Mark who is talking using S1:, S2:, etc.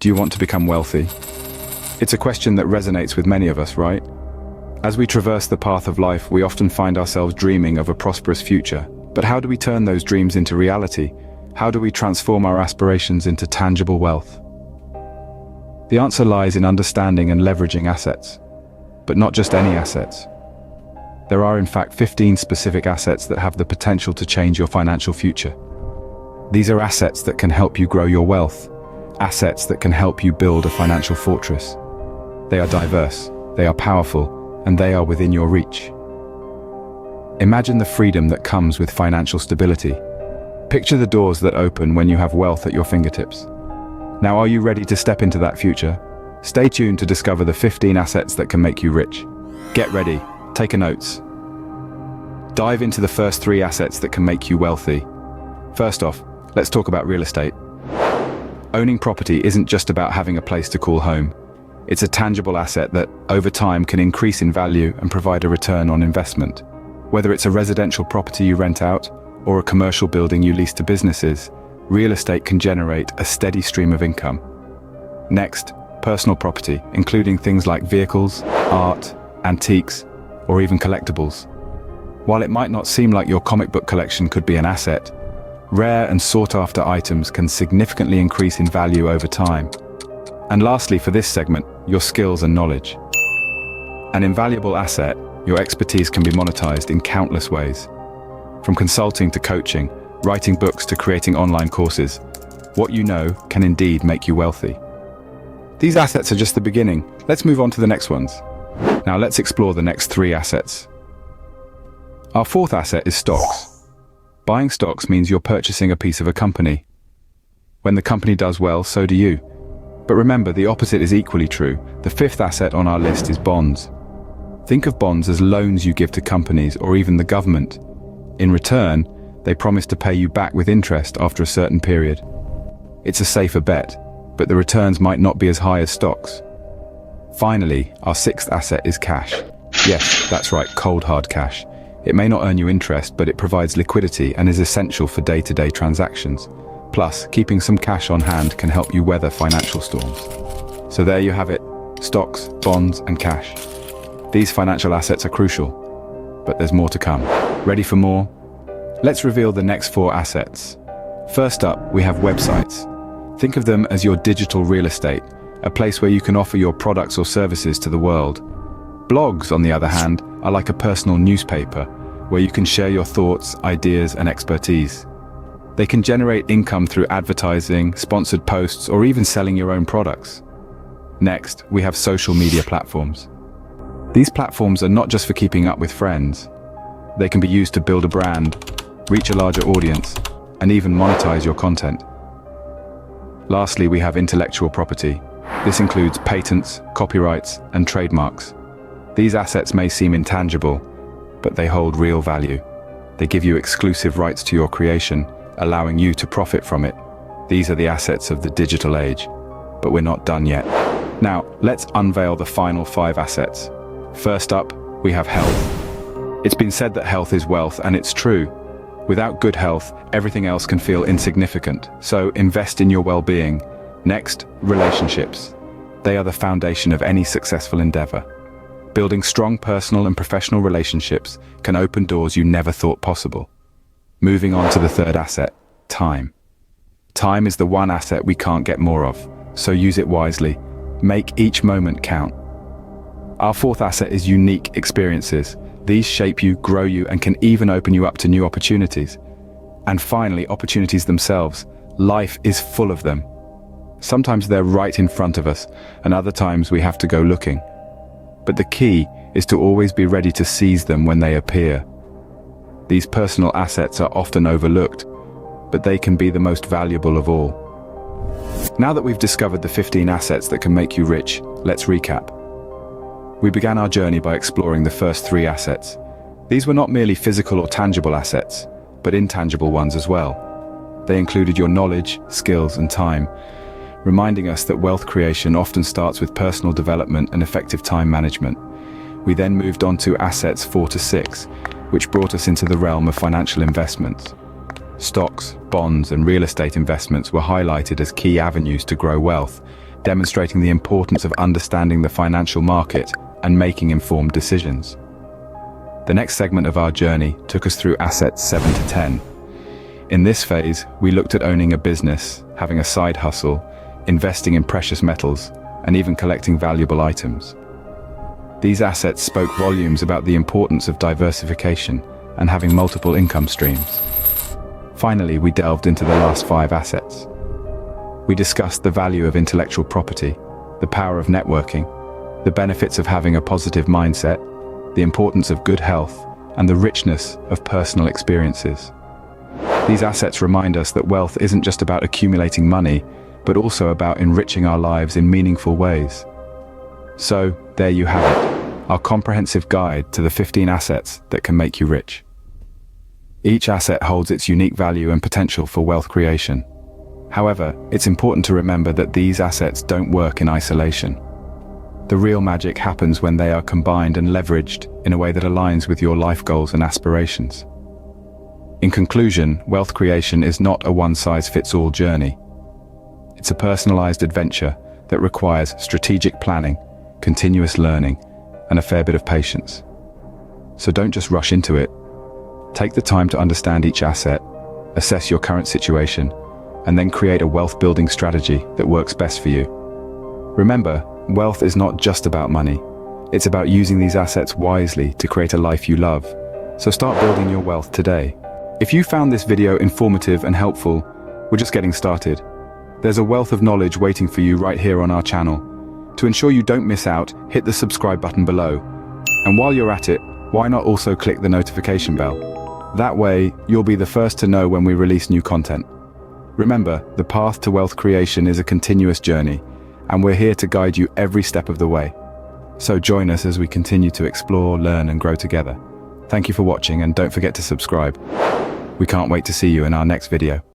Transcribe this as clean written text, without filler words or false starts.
S1: Do you want to become wealthy? It's a question that resonates with many of us, right? As we traverse the path of life, we often find ourselves dreaming of a prosperous future. But how do we turn those dreams into reality? How do we transform our aspirations into tangible wealth? The answer lies in understanding and leveraging assets. But not just any assets. There are in fact 15 specific assets that have the potential to change your financial future. These are assets that can help you grow your wealth. Assets that can help you build a financial fortress. They are diverse, they are powerful, and they are within your reach. Imagine the freedom that comes with financial stability. Picture the doors that open when you have wealth at your fingertips. Now, are you ready to step into that future? Stay tuned to discover the 15 assets that can make you rich. Get ready, take a notes. Dive into the first 3 assets that can make you wealthy. First off, let's talk about real estate. Owning property isn't just about having a place to call home. It's a tangible asset that, over time, can increase in value and provide a return on investment. Whether it's a residential property you rent out or a commercial building you lease to businesses, real estate can generate a steady stream of income. Next, personal property, including things like vehicles, art, antiques, or even collectibles. While it might not seem like your comic book collection could be an asset, rare and sought-after items can significantly increase in value over time. And lastly, for this segment, your skills and knowledge. An invaluable asset, your expertise can be monetized in countless ways. From consulting to coaching, writing books to creating online courses, what you know can indeed make you wealthy. These assets are just the beginning. Let's move on to the next ones. Now let's explore the next 3 assets. Our 4th asset is stocks. Buying stocks means you're purchasing a piece of a company. When the company does well, so do you. But remember, the opposite is equally true. The 5th asset on our list is bonds. Think of bonds as loans you give to companies or even the government. In return, they promise to pay you back with interest after a certain period. It's a safer bet, but the returns might not be as high as stocks. Finally, our 6th asset is cash. Yes, that's right, cold hard cash. It may not earn you interest, but it provides liquidity and is essential for day-to-day transactions. Plus, keeping some cash on hand can help you weather financial storms. So there you have it, stocks, bonds, and cash. These financial assets are crucial, but there's more to come. Ready for more? Let's reveal the next 4 assets. First up, we have websites. Think of them as your digital real estate, a place where you can offer your products or services to the world. Blogs, on the other hand, are like a personal newspaper, where you can share your thoughts, ideas, and expertise. They can generate income through advertising, sponsored posts, or even selling your own products. Next, we have social media platforms. These platforms are not just for keeping up with friends. They can be used to build a brand, reach a larger audience, and even monetize your content. Lastly, we have intellectual property. This includes patents, copyrights, and trademarks. These assets may seem intangible, but they hold real value. They give you exclusive rights to your creation, allowing you to profit from it. These are the assets of the digital age, but we're not done yet. Now, let's unveil the final 5 assets. First up, we have health. It's been said that health is wealth, and it's true. Without good health, everything else can feel insignificant, so invest in your well-being. Next, relationships. They are the foundation of any successful endeavor. Building strong personal and professional relationships can open doors you never thought possible. Moving on to the 3rd asset, time. Time is the one asset we can't get more of, so use it wisely. Make each moment count. Our 4th asset is unique experiences. These shape you, grow you, and can even open you up to new opportunities. And finally, opportunities themselves. Life is full of them. Sometimes they're right in front of us, and other times we have to go looking. But the key is to always be ready to seize them when they appear. These personal assets are often overlooked, but they can be the most valuable of all. Now that we've discovered the 15 assets that can make you rich, let's recap. We began our journey by exploring the first 3 assets. These were not merely physical or tangible assets, but intangible ones as well. They included your knowledge, skills, and time, reminding us that wealth creation often starts with personal development and effective time management. We then moved on to assets 4 to 6, which brought us into the realm of financial investments. Stocks, bonds, and real estate investments were highlighted as key avenues to grow wealth, demonstrating the importance of understanding the financial market and making informed decisions. The next segment of our journey took us through assets 7 to 10. In this phase, we looked at owning a business, having a side hustle, investing in precious metals, and even collecting valuable items. These assets spoke volumes about the importance of diversification and having multiple income streams. Finally, we delved into the last 5 assets. We discussed the value of intellectual property, the power of networking, the benefits of having a positive mindset, the importance of good health, and the richness of personal experiences. These assets remind us that wealth isn't just about accumulating money, but also about enriching our lives in meaningful ways. So, there you have it, our comprehensive guide to the 15 assets that can make you rich. Each asset holds its unique value and potential for wealth creation. However, it's important to remember that these assets don't work in isolation. The real magic happens when they are combined and leveraged in a way that aligns with your life goals and aspirations. In conclusion, wealth creation is not a one-size-fits-all journey. It's a personalized adventure that requires strategic planning, continuous learning, and a fair bit of patience. So don't just rush into it. Take the time to understand each asset, assess your current situation, and then create a wealth-building strategy that works best for you. Remember, wealth is not just about money. It's about using these assets wisely to create a life you love. So start building your wealth today. If you found this video informative and helpful, we're just getting started. There's a wealth of knowledge waiting for you right here on our channel. To ensure you don't miss out, hit the subscribe button below. And while you're at it, why not also click the notification bell? That way, you'll be the first to know when we release new content. Remember, the path to wealth creation is a continuous journey, and we're here to guide you every step of the way. So join us as we continue to explore, learn, and grow together. Thank you for watching, and don't forget to subscribe. We can't wait to see you in our next video.